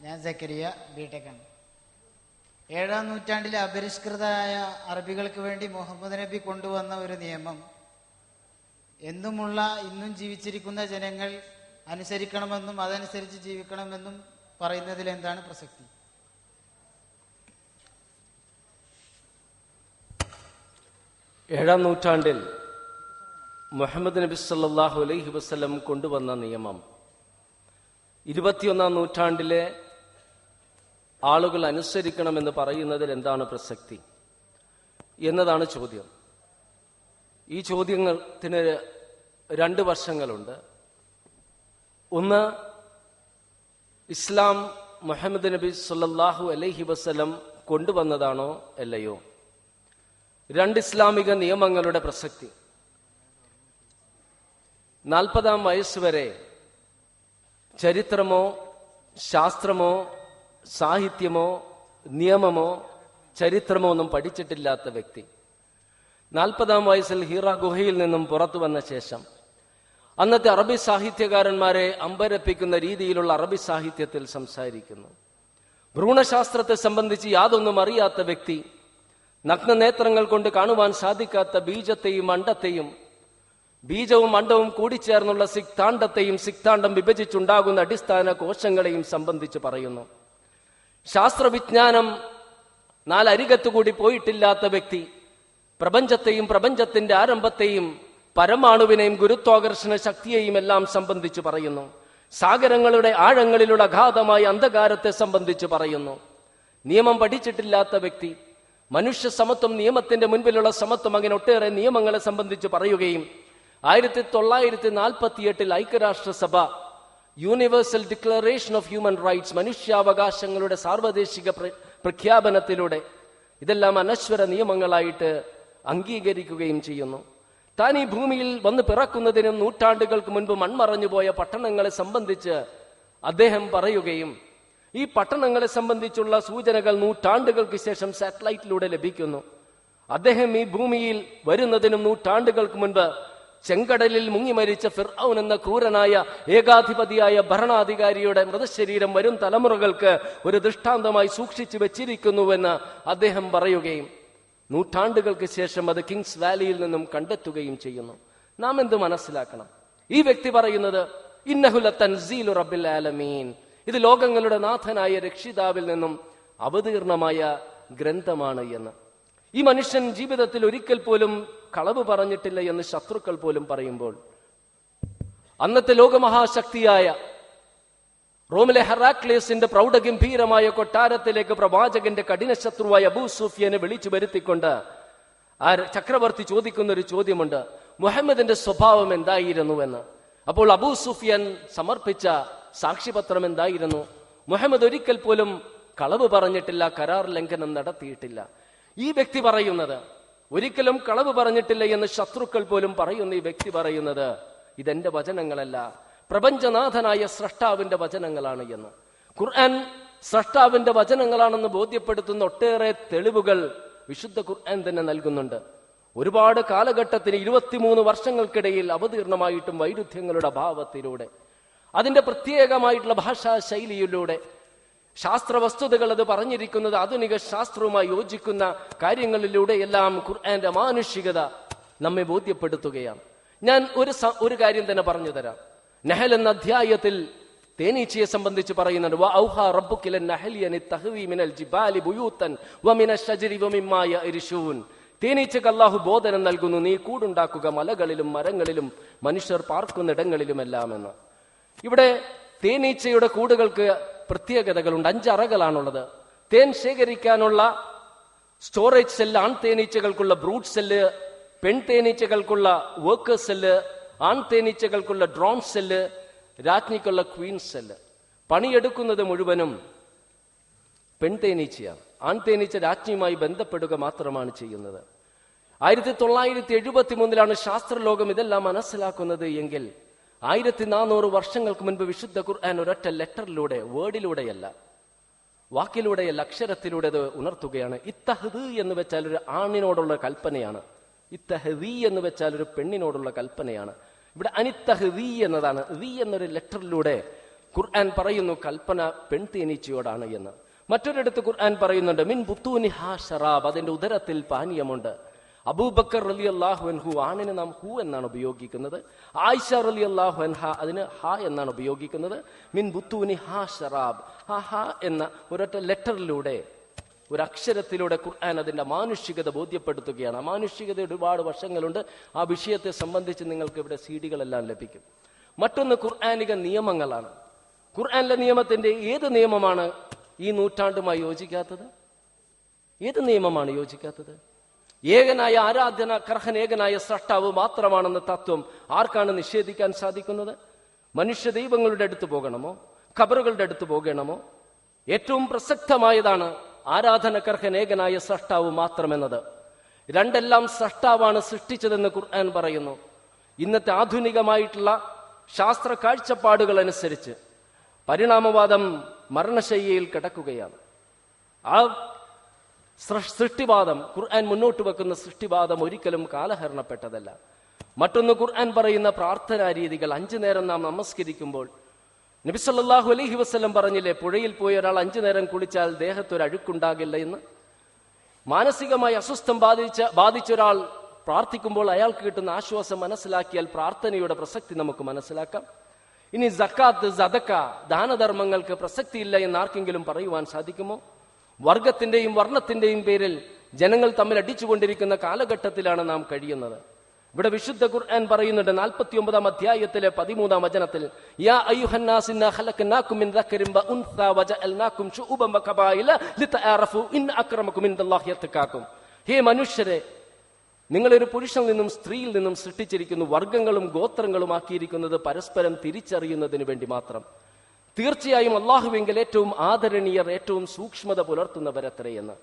ഞാൻ സക്കരിയ ബിടെക്കാണ്. 7-ാം നൂറ്റാണ്ടിലെ അപരിഷ്കൃതരായ അറബികൾക്ക് വേണ്ടി മുഹമ്മദ് നബി കൊണ്ടുവന്ന ഒരു നിയമം എന്നുമുള്ള ഇന്നും ജീവിച്ചിരിക്കുന്ന ജനങ്ങൾ അനുസരിക്കണമെന്നും അതനുസരിച്ച് ജീവിക്കണമെന്നും പറയുന്നതിൽ എന്താണ് പ്രസക്തി? ഏഴാം നൂറ്റാണ്ടിൽ മുഹമ്മദ് നബി സല്ലല്ലാഹു അലൈഹി വസല്ലം കൊണ്ടുവന്ന നിയമം 21-ാം നൂറ്റാണ്ടിലെ ആളുകൾ അനുസരിക്കണമെന്ന് പറയുന്നതിൽ എന്താണ് പ്രസക്തി എന്നതാണ് ചോദ്യം. ഈ ചോദ്യത്തിന് രണ്ട് വശങ്ങളുണ്ട്. ഒന്ന്, ഇസ്ലാം മുഹമ്മദ് നബി സല്ലല്ലാഹു അലൈഹി വസല്ലം കൊണ്ടുവന്നതാണോ അല്ലയോ? രണ്ട്, ഇസ്ലാമിക നിയമങ്ങളുടെ പ്രസക്തി. 40-ാം വയസ്സ് വരെ ചരിത്രമോ ശാസ്ത്രമോ സാഹിത്യമോ നിയമമോ ചരിത്രമോ ഒന്നും പഠിച്ചിട്ടില്ലാത്ത വ്യക്തി 40-ാം വയസ്സിൽ ഹീറ ഗുഹയിൽ നിന്നും പുറത്തു വന്ന ശേഷം അന്നത്തെ അറബി സാഹിത്യകാരന്മാരെ അമ്പരപ്പിക്കുന്ന രീതിയിലുള്ള അറബി സാഹിത്യത്തിൽ സംസാരിക്കുന്നു. ഭ്രൂണശാസ്ത്രത്തെ സംബന്ധിച്ച് യാതൊന്നും അറിയാത്ത വ്യക്തി, നഗ്നനേത്രങ്ങൾ കൊണ്ട് കാണുവാൻ സാധിക്കാത്ത ബീജത്തെയും അണ്ടത്തെയും, ബീജവും അണ്ടവും കൂടിച്ചേർന്നുള്ള സിക്താണ്ഡത്തെയും സിക്താണ്ഡം വിഭജിച്ചുണ്ടാകുന്ന അടിസ്ഥാന കോശങ്ങളെയും സംബന്ധിച്ച് പറയുന്നു. ശാസ്ത്രവിജ്ഞാനം നാലരികത്തുകൂടി പോയിട്ടില്ലാത്ത വ്യക്തി പ്രപഞ്ചത്തെയും പ്രപഞ്ചത്തിന്റെ ആരംഭത്തെയും പരമാണുവിനെയും ഗുരുത്വാകർഷണ ശക്തിയെയും എല്ലാം സംബന്ധിച്ച് പറയുന്നു. സാഗരങ്ങളുടെ ആഴങ്ങളിലുള്ള അഗാധമായ അന്ധകാരത്തെ സംബന്ധിച്ച് പറയുന്നു. നിയമം പഠിച്ചിട്ടില്ലാത്ത വ്യക്തി മനുഷ്യ സമത്വം, നിയമത്തിന്റെ മുൻപിലുള്ള സമത്വം, അങ്ങനെ ഒട്ടേറെ നിയമങ്ങളെ സംബന്ധിച്ച് പറയുകയും 1948 ഐക്യരാഷ്ട്രസഭ universal declaration of human rights, മനുഷ്യാവകാശങ്ങളുടെ സാർവദേശിക പ്രഖ്യാപനത്തിലൂടെ ഇതെല്ലാം അനശ്വര നിയമങ്ങളായിട്ട് അംഗീകരിക്കുകയും ചെയ്യുന്നു. താൻ ഈ ഭൂമിയിൽ വന്ന് പിറക്കുന്നതിനും നൂറ്റാണ്ടുകൾക്ക് മുൻപ് മൺമറഞ്ഞുപോയ പട്ടണങ്ങളെ സംബന്ധിച്ച് അദ്ദേഹം പറയുകയും ഈ പട്ടണങ്ങളെ സംബന്ധിച്ചുള്ള സൂചനകൾ നൂറ്റാണ്ടുകൾക്ക് ശേഷം സാറ്റലൈറ്റിലൂടെ ലഭിക്കുന്നു. അദ്ദേഹം ഈ ഭൂമിയിൽ വരുന്നതിനും നൂറ്റാണ്ടുകൾക്ക് മുൻപ് ചെങ്കടലിൽ മുങ്ങി മരിച്ച ഫിർഔൻ എന്ന ക്രൂരനായ ഏകാധിപതിയായ ഭരണാധികാരിയുടെ മൃതശരീരം വരും തലമുറകൾക്ക് ഒരു ദൃഷ്ടാന്തമായി സൂക്ഷിച്ചു വെച്ചിരിക്കുന്നുവെന്ന് അദ്ദേഹം പറയുകയും നൂറ്റാണ്ടുകൾക്ക് ശേഷം അത് കിങ്സ് വാലിയിൽ നിന്നും കണ്ടെത്തുകയും ചെയ്യുന്നു. നാം എന്ത് മനസ്സിലാക്കണം? ഈ വ്യക്തി പറയുന്നത് ഇന്നഹു ലതൻസീലു റബ്ബിൽ ആലമീൻ, ഇത് ലോകങ്ങളുടെ നാഥനായ രക്ഷിതാവിൽ നിന്നും അവതീർണമായ ഗ്രന്ഥമാണ് എന്ന്. ഈ മനുഷ്യൻ ജീവിതത്തിൽ ഒരിക്കൽ പോലും കളവ് പറഞ്ഞിട്ടില്ല എന്ന് ശത്രുക്കൾ പോലും പറയുമ്പോൾ, അന്നത്തെ ലോകമഹാശക്തിയായ റോമിലെ ഹെറാക്ലിയസിന്റെ പ്രൗഢഗംഭീരമായ കൊട്ടാരത്തിലേക്ക് പ്രവാചകന്റെ കഠിന ശത്രുവായ അബൂ സുഫിയാനെ വിളിച്ചു വരുത്തിക്കൊണ്ട് ആ ചക്രവർത്തി ചോദിക്കുന്ന ഒരു ചോദ്യമുണ്ട്, മുഹമ്മദിന്റെ സ്വഭാവം എന്തായിരുന്നുവെന്ന്. അപ്പോൾ അബൂ സുഫിയാൻ സമർപ്പിച്ച സാക്ഷ്യപത്രം എന്തായിരുന്നു? മുഹമ്മദ് ഒരിക്കൽ പോലും കളവ് പറഞ്ഞിട്ടില്ല, കരാർ ലംഘനം നടത്തിയിട്ടില്ല. ഈ വ്യക്തി പറയുന്നത് ഒരിക്കലും കളവ് പറഞ്ഞിട്ടില്ല എന്ന് ശത്രുക്കൾ പോലും പറയുന്ന ഈ വ്യക്തി പറയുന്നത് ഇതെന്റെ വചനങ്ങളല്ല, പ്രപഞ്ചനാഥനായ സ്രഷ്ടാവിന്റെ വചനങ്ങളാണ് എന്ന്. ഖുർആൻ സ്രഷ്ടാവിന്റെ വചനങ്ങളാണെന്ന് ബോധ്യപ്പെടുത്തുന്ന ഒട്ടേറെ തെളിവുകൾ വിശുദ്ധ ഖുർആൻ തന്നെ നൽകുന്നുണ്ട്. ഒരുപാട് കാലഘട്ടത്തിന് 23 വർഷങ്ങൾക്കിടയിൽ അവതീർണമായിട്ടും വൈരുദ്ധ്യങ്ങളുടെ അഭാവത്തിലൂടെ, അതിന്റെ പ്രത്യേകമായിട്ടുള്ള ഭാഷാ ശൈലിയിലൂടെ, ശാസ്ത്ര വസ്തുതകൾ അത് പറഞ്ഞിരിക്കുന്നത് ആധുനിക ശാസ്ത്രവുമായി യോജിക്കുന്ന കാര്യങ്ങളിലൂടെ എല്ലാം ഖുർആന്റെ അമാനുഷികത നമ്മെ ബോധ്യപ്പെടുത്തുകയാണ്. ഞാൻ ഒരു കാര്യം തന്നെ പറഞ്ഞു തരാം. നഹൽ എന്ന അധ്യായത്തിൽ തേനീച്ചയെ സംബന്ധിച്ച് പറയുന്നുണ്ട്, വഔഹാ റബ്ബുക ലന്നഹലി അൻ തഹ്വി മിനൽ ജിബാലി ബുയൂതൻ വമിനശ് ശജരി വമിമ്മാ യരിശൂൻ. തേനീച്ചക്ക് അല്ലാഹു ബോധനം നൽകുന്നു, നീ കൂടുണ്ടാക്കുക മലകളിലും മരങ്ങളിലും മനുഷ്യർ പാർക്കുന്നിടങ്ങളിലുമെല്ലാം എന്ന്. ഇവിടെ തേനീച്ചയുടെ കൂടുകൾക്ക് പ്രത്യേകതകളുണ്ട്. 5 അറകളാണുള്ളത്. തേൻ ശേഖരിക്കാനുള്ള സ്റ്റോറേജ് സെല്ല്, ആൺ തേനീച്ചകൾക്കുള്ള ബ്രൂഡ് സെല്ല്, പെൺ തേനീച്ചകൾക്കുള്ള വർക്കേഴ്സ് സെല്ല്, ആൺ തേനീച്ചകൾക്കുള്ള ഡ്രോൺ സെല്ല്, രാജ്ഞിക്കുള്ള ക്വീൻ സെല്ല്. പണിയെടുക്കുന്നത് മുഴുവനും പെൺ തേനീച്ചയാണ്. ആൺ തേനീച്ച രാജ്ഞിയുമായി ബന്ധപ്പെടുക മാത്രമാണ് ചെയ്യുന്നത്. 1973 ശാസ്ത്രലോകം ഇതെല്ലാം മനസ്സിലാക്കുന്നത് എങ്കിൽ 1400 വർഷങ്ങൾക്ക് മുൻപ് വിശുദ്ധ ഖുർആൻ ഒരൊറ്റ ലെറ്ററിലൂടെ, വേർഡിലൂടെയല്ല, വാക്കിലൂടെയല്ല, അക്ഷരത്തിലൂടെ അത് ഉണർത്തുകയാണ്. ഇത്തഹദ് എന്ന് വെച്ചാൽ ഒരു ആണിനോടുള്ള കൽപ്പനയാണ്, ഇത്തഹദി എന്ന് വെച്ചാൽ ഒരു പെണ്ണിനോടുള്ള കൽപ്പനയാണ്. ഇവിടെ അനിത്തഹദി എന്നതാണ്. ദി എന്നൊരു ലെറ്ററിലൂടെ ഖുർആൻ പറയുന്നു കൽപ്പന പെൺതേനീച്ചയോടാണ് എന്ന്. മറ്റൊരിടത്ത് ഖുർആൻ പറയുന്നുണ്ട് മിൻ ബുത്തൂനിഹാ ശറാബ്, അതിന്റെ ഉദരത്തിൽ പാനീയമുണ്ട്. അബൂബക്കർ റളിയല്ലാഹു അൻഹു ആണിന് നാം ഹു എന്നാണ് ഉപയോഗിക്കുന്നത്. ആയിഷ റളിയല്ലാഹു അൻഹ അതിന് ഹ എന്നാണ് ഉപയോഗിക്കുന്നത്. മിൻ ബുത്തൂനിഹാ ശറാബ്, ഹ എന്ന ഒരൊറ്റ ലെറ്ററിലൂടെ, ഒരു അക്ഷരത്തിലൂടെ ഖുർആൻ അതിന്റെ മാനുഷികത ബോധ്യപ്പെടുത്തുകയാണ്. ആ മാനുഷികതയുടെ ഒരുപാട് വശങ്ങളുണ്ട്. ആ വിഷയത്തെ സംബന്ധിച്ച് നിങ്ങൾക്ക് ഇവിടെ സീഡികളെല്ലാം ലഭിക്കും. മറ്റൊന്ന് ഖുർആനിക നിയമങ്ങളാണ്. ഖുർആനിലെ നിയമത്തിന്റെ ഏത് നിയമമാണ് ഈ നൂറ്റാണ്ടുമായി യോജിക്കാത്തത്? ഏത് നിയമമാണ് യോജിക്കാത്തത്? ഏകനായ ആരാധനാകർഹൻ ഏകനായ സ്രഷ്ടാവ് മാത്രമാണെന്ന തത്വം ആർക്കാണ് നിഷേധിക്കാൻ സാധിക്കുന്നത്? മനുഷ്യ ദൈവങ്ങളുടെ അടുത്ത് പോകണമോ, ഖബറുകളുടെ അടുത്ത് പോകണമോ? ഏറ്റവും പ്രസക്തമായതാണ് ആരാധനകർഹൻ ഏകനായ സ്രഷ്ടാവ് മാത്രമെന്നത്. രണ്ടെല്ലാം സ്രഷ്ടാവാണ് സൃഷ്ടിച്ചതെന്ന് ഖുർആൻ പറയുന്നു. ഇന്നത്തെ ആധുനികമായിട്ടുള്ള ശാസ്ത്ര കാഴ്ചപ്പാടുകൾ അനുസരിച്ച് പരിണാമവാദം മരണശയ്യയിൽ കിടക്കുകയാണ്. ആ സൃഷ്ടിവാദം, ഖുർആൻ മുന്നോട്ട് വെക്കുന്ന സൃഷ്ടിവാദം ഒരിക്കലും കാലഹരണപ്പെട്ടതല്ല. മറ്റൊന്ന് ഖുർആൻ പറയുന്ന പ്രാർത്ഥനാ രീതികൾ. 5 നേരം നാം നമസ്കരിക്കുമ്പോൾ നബി സല്ലല്ലാഹു അലൈഹി വസല്ലം പറഞ്ഞില്ലേ, പുഴയിൽ പോയി ഒരാൾ 5 നേരം കുളിച്ചാൽ ദേഹത്തൊരു അഴുക്കുണ്ടാകില്ല എന്ന്. മാനസികമായി അസ്വസ്ഥം ബാധിച്ച ഒരാൾ പ്രാർത്ഥിക്കുമ്പോൾ അയാൾക്ക് കിട്ടുന്ന ആശ്വാസം മനസ്സിലാക്കിയാൽ പ്രാർത്ഥനയുടെ പ്രസക്തി നമുക്ക് മനസ്സിലാക്കാം. ഇനി സക്കാത്ത്, സദക്ക, ദാനധർമ്മങ്ങൾക്ക് പ്രസക്തിയില്ല എന്ന് ആർക്കെങ്കിലും പറയുവാൻ സാധിക്കുമോ? വർഗത്തിന്റെയും വർണ്ണത്തിന്റെയും പേരിൽ ജനങ്ങൾ തമ്മിൽ അടിച്ചുകൊണ്ടിരിക്കുന്ന കാലഘട്ടത്തിലാണ് നാം കഴിയുന്നത്. ഇവിടെ വിശുദ്ധ ഖുർആൻ പറയുന്നുണ്ട് 49-ാം അധ്യായത്തിലെ 13-ാം വചനത്തിൽ, യാ അയ്യുഹന്നാസ് ഇന്നാ ഖലഖനാകും മിൻ ദക്കരിൻ വ ഉൻസാ വജഅൽനാകും ശുഉബൻ വഖബായില ലിതആറഫു ഇന്ന അക്രമകും ഇൻദല്ലാഹി അത്ഖാകും. ഹേ മനുഷ്യരെ, നിങ്ങളൊരു പുരുഷനിൽ നിന്നും സ്ത്രീയിൽ നിന്നും സൃഷ്ടിച്ചിരിക്കുന്നു, വർഗങ്ങളും ഗോത്രങ്ങളും ആക്കിയിരിക്കുന്നത് പരസ്പരം തിരിച്ചറിയുന്നതിന് വേണ്ടി മാത്രം. തീർച്ചയായും അള്ളാഹുവെങ്കിൽ ഏറ്റവും ആദരണീയർ, ഏറ്റവും സൂക്ഷ്മത പുലർത്തുന്നവരത്രയെന്ന്.